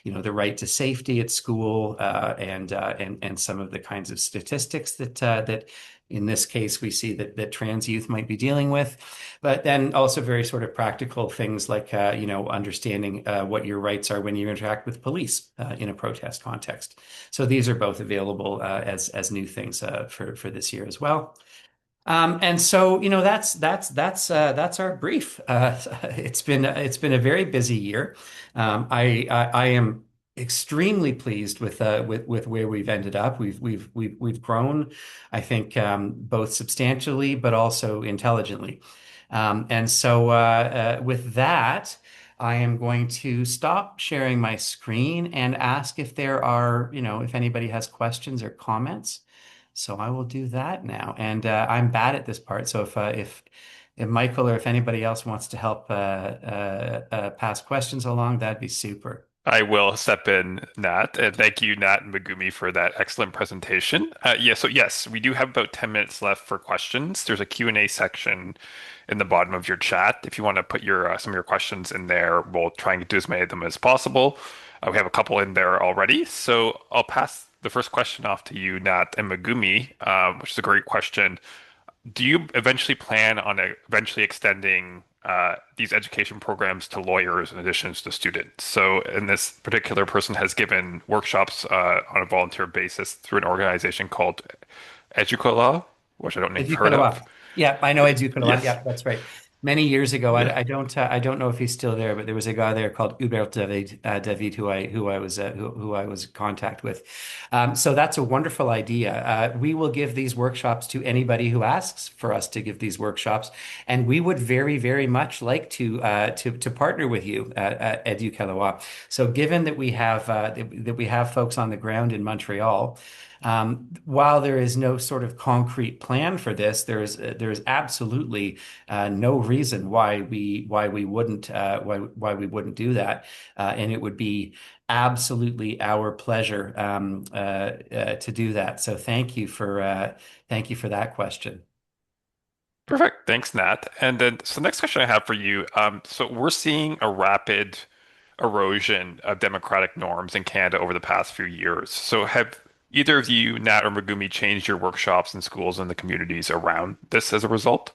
the right to safety at school, and some of the kinds of statistics that in this case we see that trans youth might be dealing with, but then also very sort of practical things like understanding what your rights are when you interact with police in a protest context. So these are both available as new things for this year as well. And so, that's our brief. It's been a very busy year. I am extremely pleased with where we've ended up. We've grown, I think, both substantially but also intelligently. With that, I am going to stop sharing my screen and ask if there are, if anybody has questions or comments. So I will do that now. And I'm bad at this part. So if Michael or if anybody else wants to help pass questions along, that'd be super. I will step in, Nat, and thank you, Nat and Megumi, for that excellent presentation. So yes, we do have about 10 minutes left for questions. There's a Q&A section in the bottom of your chat. If you want to put some of your questions in there, we'll try and do as many of them as possible. We have a couple in there already, so I'll pass the first question off to you, Nat and Megumi, which is a great question. Do you eventually plan on eventually extending these education programs to lawyers in addition to students? So, and this particular person has given workshops on a volunteer basis through an organization called Educolaw, which I don't know if you've heard of. Educalawa. Yeah, I know Educalawa. Yes. Yeah, that's right. Many years ago, Yeah. I don't know if he's still there, but there was a guy there called Hubert David, who I was in contact with. So that's a wonderful idea. We will give these workshops to anybody who asks for us to give these workshops, and we would very, very much like to partner with you at Educalawa. So given that we have folks on the ground in Montreal. While there is no sort of concrete plan for this, there's absolutely no reason why we wouldn't do that, and it would be absolutely our pleasure to do that. So thank you for that question. Perfect. Thanks, Nat. And then, so the next question I have for you. So we're seeing a rapid erosion of democratic norms in Canada over the past few years. So have either of you, Nat or Megumi, changed your workshops in schools and the communities around this as a result?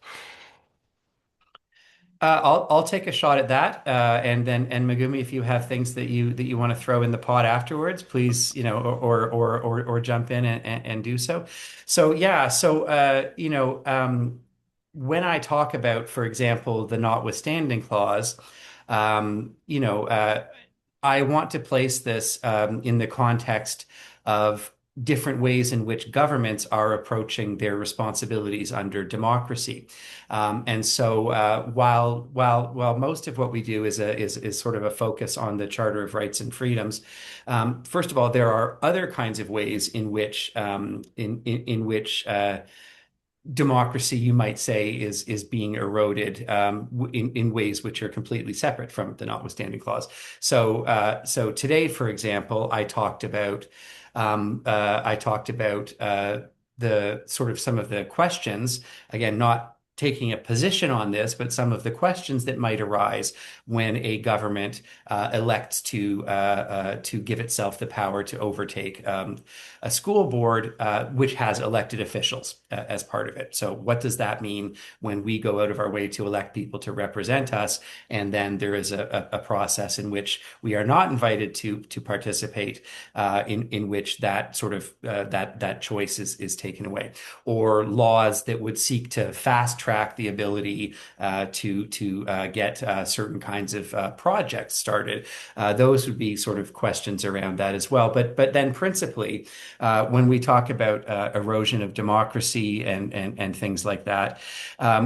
I'll take a shot at that, and Megumi, if you have things that you want to throw in the pot afterwards, please, or jump in and do so. So yeah, when I talk about, for example, the notwithstanding clause, you know, I want to place this in the context of different ways in which governments are approaching their responsibilities under democracy. While most of what we do is sort of a focus on the Charter of Rights and Freedoms, first of all, there are other kinds of ways in which in which democracy, you might say, is being eroded in ways which are completely separate from the notwithstanding clause. So today, for example, I talked about the sort of some of the questions, again, not taking a position on this, but some of the questions that might arise when a government elects to give itself the power to overtake a school board which has elected officials as part of it. So what does that mean when we go out of our way to elect people to represent us, and then there is a process in which we are not invited to participate, in which that sort of that choice is taken away, or laws that would seek to fast track the ability to get certain kinds of projects started. Those would be sort of questions around that as well. But then principally, when we talk about erosion of democracy and things like that,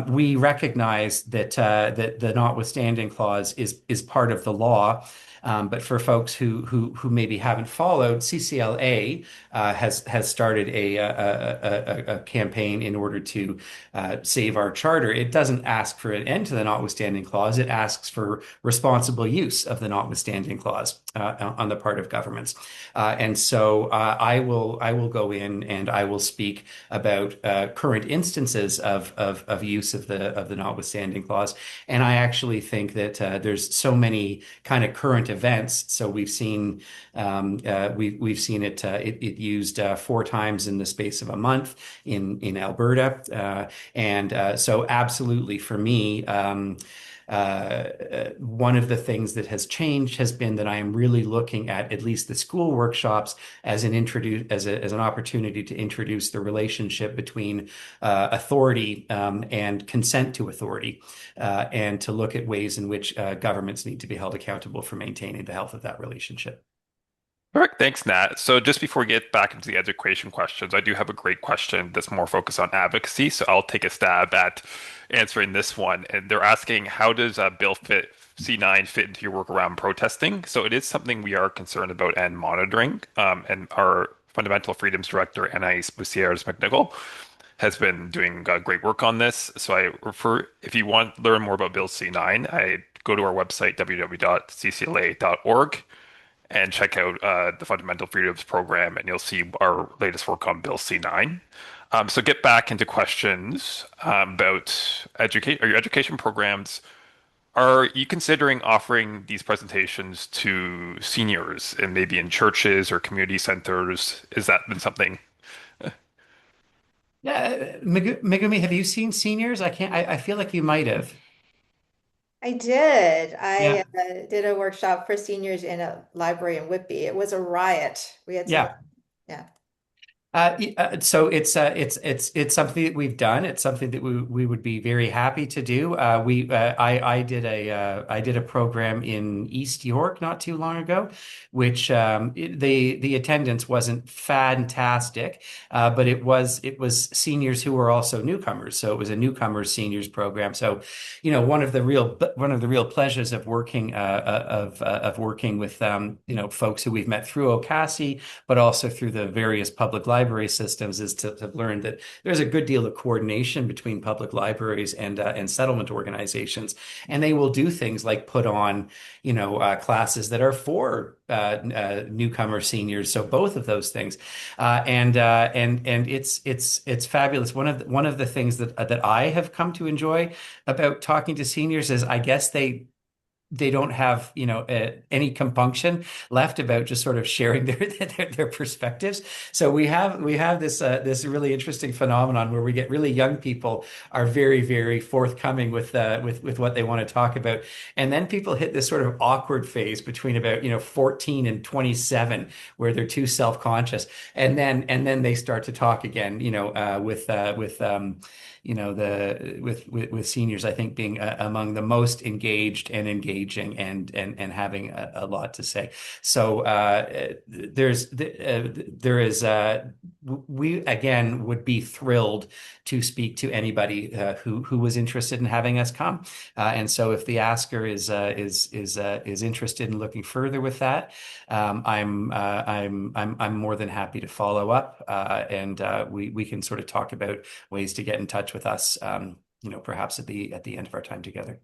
we recognize that the notwithstanding clause is part of the law. But for folks who maybe haven't followed, CCLA has started a campaign in order to save our charter. It doesn't ask for an end to the notwithstanding clause. It asks for responsible use of the notwithstanding clause on the part of governments. I will go in and I will speak about current instances of use of the notwithstanding clause. And I actually think that there's so many kind of current events. So we've seen it used 4 times in the space of a month in Alberta, so absolutely for me. One of the things that has changed has been that I am really looking at least the school workshops as an opportunity to introduce the relationship between authority and consent to authority, and to look at ways in which governments need to be held accountable for maintaining the health of that relationship. Perfect. Thanks, Nat. So just before we get back into the education questions, I do have a great question that's more focused on advocacy. So I'll take a stab at answering this one. And they're asking, how does Bill fit C9 fit into your work around protesting? So it is something we are concerned about and monitoring. And our Fundamental Freedoms Director, Anais Bussières McNichol, has been doing great work on this. So I refer, if you want to learn more about Bill C9, I go to our website, www.ccla.org, and check out the Fundamental Freedoms Program, and you'll see our latest work on Bill C9. So get back into questions about educate. Are your education programs Are you considering offering these presentations to seniors and maybe in churches or community centers? Is that been something? Yeah, Megumi, have you seen seniors? I can't. I feel like you might have. I did. I Yeah, did a workshop for seniors in a library in Whitby. It was a riot. We had some, yeah. yeah. So it's something that we've done. It's something that we would be very happy to do. We I did a program in East York not too long ago, which the attendance wasn't fantastic, but it was seniors who were also newcomers. So it was a newcomers seniors program. So one of the real pleasures of working of working with folks who we've met through OCASI but also through the various public library systems, is to have learned that there's a good deal of coordination between public libraries and settlement organizations, and they will do things like put on, classes that are for newcomer seniors. So both of those things, and it's fabulous. One of the things that I have come to enjoy about talking to seniors is I guess they don't have any compunction left about just sort of sharing their perspectives. So we have this really interesting phenomenon where we get really young people are very very forthcoming with what they want to talk about, and then people hit this sort of awkward phase between about 14 and 27 where they're too self-conscious, and then they start to talk again, with seniors, I think being among the most engaged and engaging and having a lot to say. So there is we again would be thrilled to speak to anybody who was interested in having us come. And so if the asker is interested in looking further with that, I'm more than happy to follow up, and we can sort of talk about ways to get in touch with us, perhaps at the end of our time together.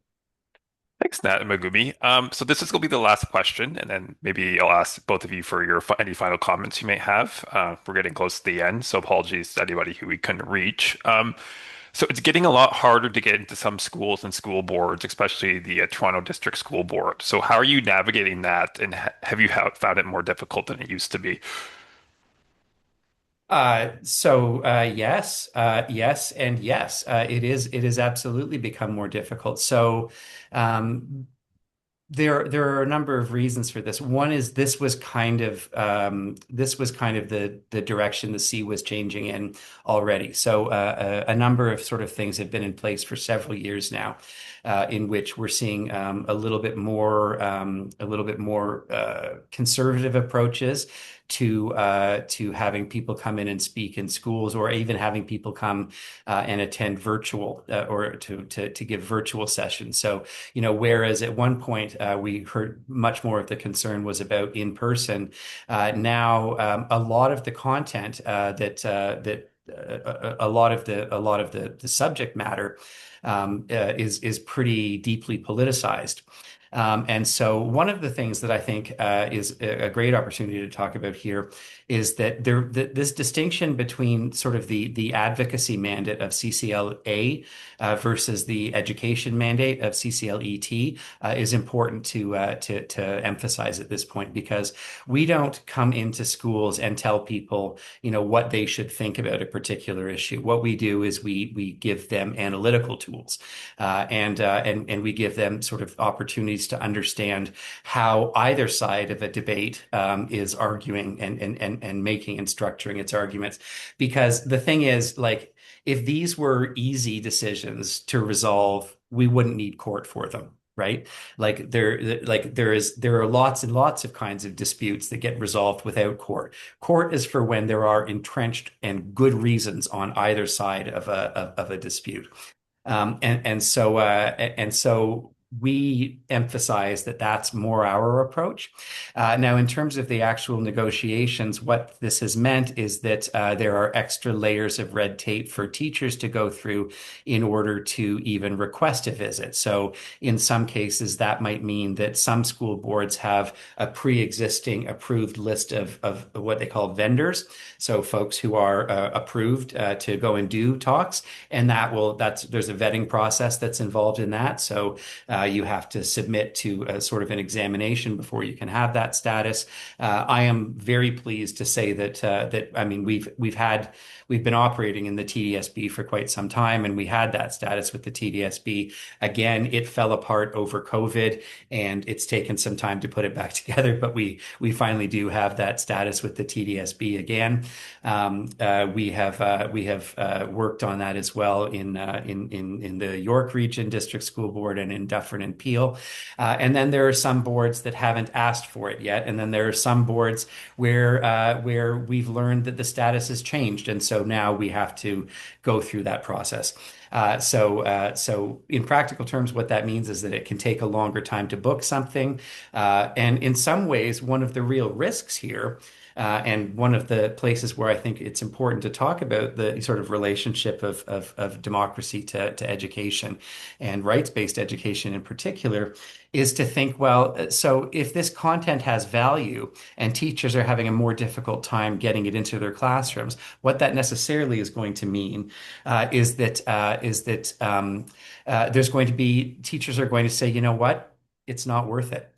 Thanks, Nat and Megumi. So this is going to be the last question, and then maybe I'll ask both of you for your any final comments you may have. We're getting close to the end, so apologies to anybody who we couldn't reach. So it's getting a lot harder to get into some schools and school boards, especially the Toronto District School Board. So how are you navigating that, and have you found it more difficult than it used to be? Yes, and yes. It is absolutely become more difficult. So um, there are a number of reasons for this. One is this was kind of the direction the sea was changing in already. So a number of sort of things have been in place for several years now, in which we're seeing a little bit more conservative approaches to having people come in and speak in schools, or even having people come and attend virtual, or to give virtual sessions. So whereas at one point we heard much more of the concern was about in person, now a lot of the content that a lot of the subject matter is pretty deeply politicized. And so one of the things that I think is a great opportunity to talk about here is that this distinction between sort of the advocacy mandate of CCLA versus the education mandate of CCLET is important to emphasize at this point, because we don't come into schools and tell people what they should think about a particular issue. What we do is we give them analytical tools, and we give them sort of opportunities to understand how either side of a debate is arguing and making and structuring its arguments. Because the thing is, like, if these were easy decisions to resolve, we wouldn't need court for them. Right? There are lots and lots of kinds of disputes that get resolved without court. Court is for when there are entrenched and good reasons on either side of a dispute. And so we emphasize that that's more our approach. Now, in terms of the actual negotiations, what this has meant is that there are extra layers of red tape for teachers to go through in order to even request a visit. So in some cases, that might mean that some school boards have a pre-existing approved list of what they call vendors. So folks who are approved to go and do talks, and there's a vetting process that's involved in that. So You have to submit to a sort of an examination before you can have that status. I am very pleased to say that I mean we've been operating in the TDSB for quite some time, and we had that status with the TDSB. Again, it fell apart over COVID, and it's taken some time to put it back together, but we finally do have that status with the TDSB again. We have worked on that as well in the York Region District School Board and in Dufferin and Peel. And then there are some boards that haven't asked for it yet, and then there are some boards where we've learned that the status has changed, and so now we have to go through that process. So in practical terms, what that means is that it can take a longer time to book something. And in some ways, one of the real risks here, and one of the places where I think it's important to talk about the sort of relationship of democracy to education and rights-based education in particular, is to think, well, so if this content has value and teachers are having a more difficult time getting it into their classrooms, what that necessarily is going to mean there's going to be teachers are going to say, you know what, it's not worth it.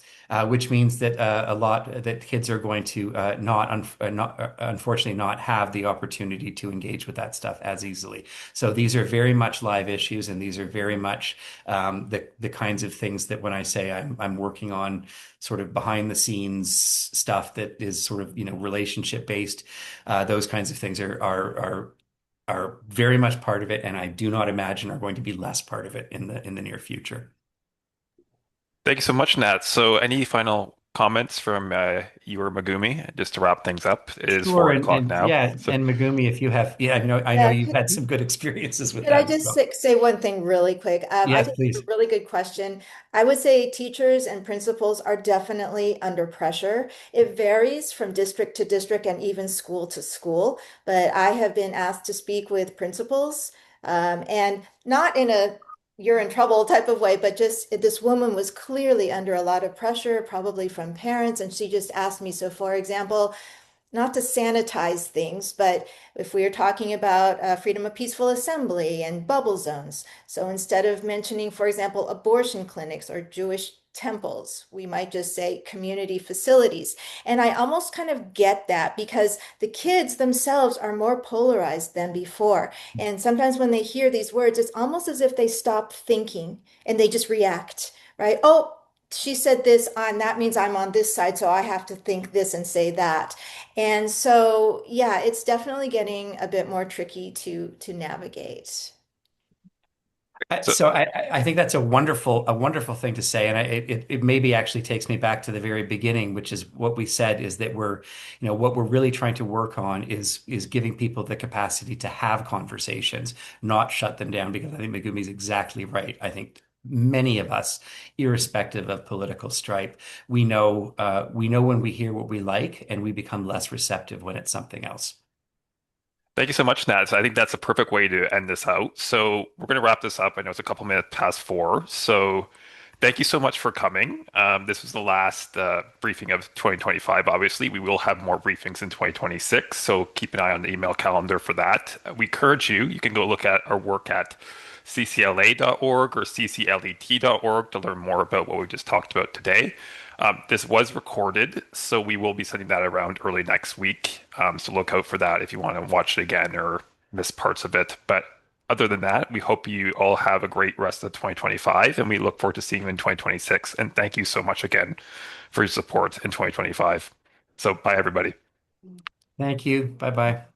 Which means that a lot that kids are going to unfortunately not have the opportunity to engage with that stuff as easily. So these are very much live issues, and these are very much the kinds of things that when I say I'm working on sort of behind the scenes stuff that is sort of relationship based, those kinds of things are very much part of it, and I do not imagine are going to be less part of it in the near future. Thank you so much, Nat. So, any final comments from you or Megumi, just to wrap things up? It is Sure, 4 o'clock and now. yeah, So, and Megumi, if you have, yeah, I know Yeah, you've had some good experiences with could I that as just well. say one thing really quick? I Yes, think it's a please. really good question. I would say teachers and principals are definitely under pressure. It varies from district to district and even school to school, but I have been asked to speak with principals, and not in a you're in trouble type of way, but just this woman was clearly under a lot of pressure, probably from parents, and she just asked me, so for example, not to sanitize things, but if we are talking about freedom of peaceful assembly and bubble zones, so instead of mentioning, for example, abortion clinics or Jewish temples, we might just say community facilities. And I almost kind of get that because the kids themselves are more polarized than before. And sometimes when they hear these words, it's almost as if they stop thinking and they just react, right? Oh, she said this on that means I'm on this side, so I have to think this and say that. And so, yeah, it's definitely getting a bit more tricky to navigate. so So I think that's a wonderful thing to say, and it maybe actually takes me back to the very beginning, which is what we said is that what we're really trying to work on is giving people the capacity to have conversations, not shut them down. Because I think Megumi's exactly right. I think many of us, irrespective of political stripe, we know when we hear what we like, and we become less receptive when it's something else. thank you so much, Nat. So I think that's a perfect way to end this out. So we're going to wrap this up. I know it's a couple minutes past 4. So thank you so much for coming. This was the last briefing of 2025. Obviously, we will have more briefings in 2026. So keep an eye on the email calendar for that. We encourage you. You can go look at our work at ccla.org or cclet.org to learn more about what we just talked about today. This was recorded, so we will be sending that around early next week. So look out for that if you want to watch it again or miss parts of it. But other than that, we hope you all have a great rest of 2025, and we look forward to seeing you in 2026. And thank you so much again for your support in 2025. So bye, everybody. Thank you. Bye bye.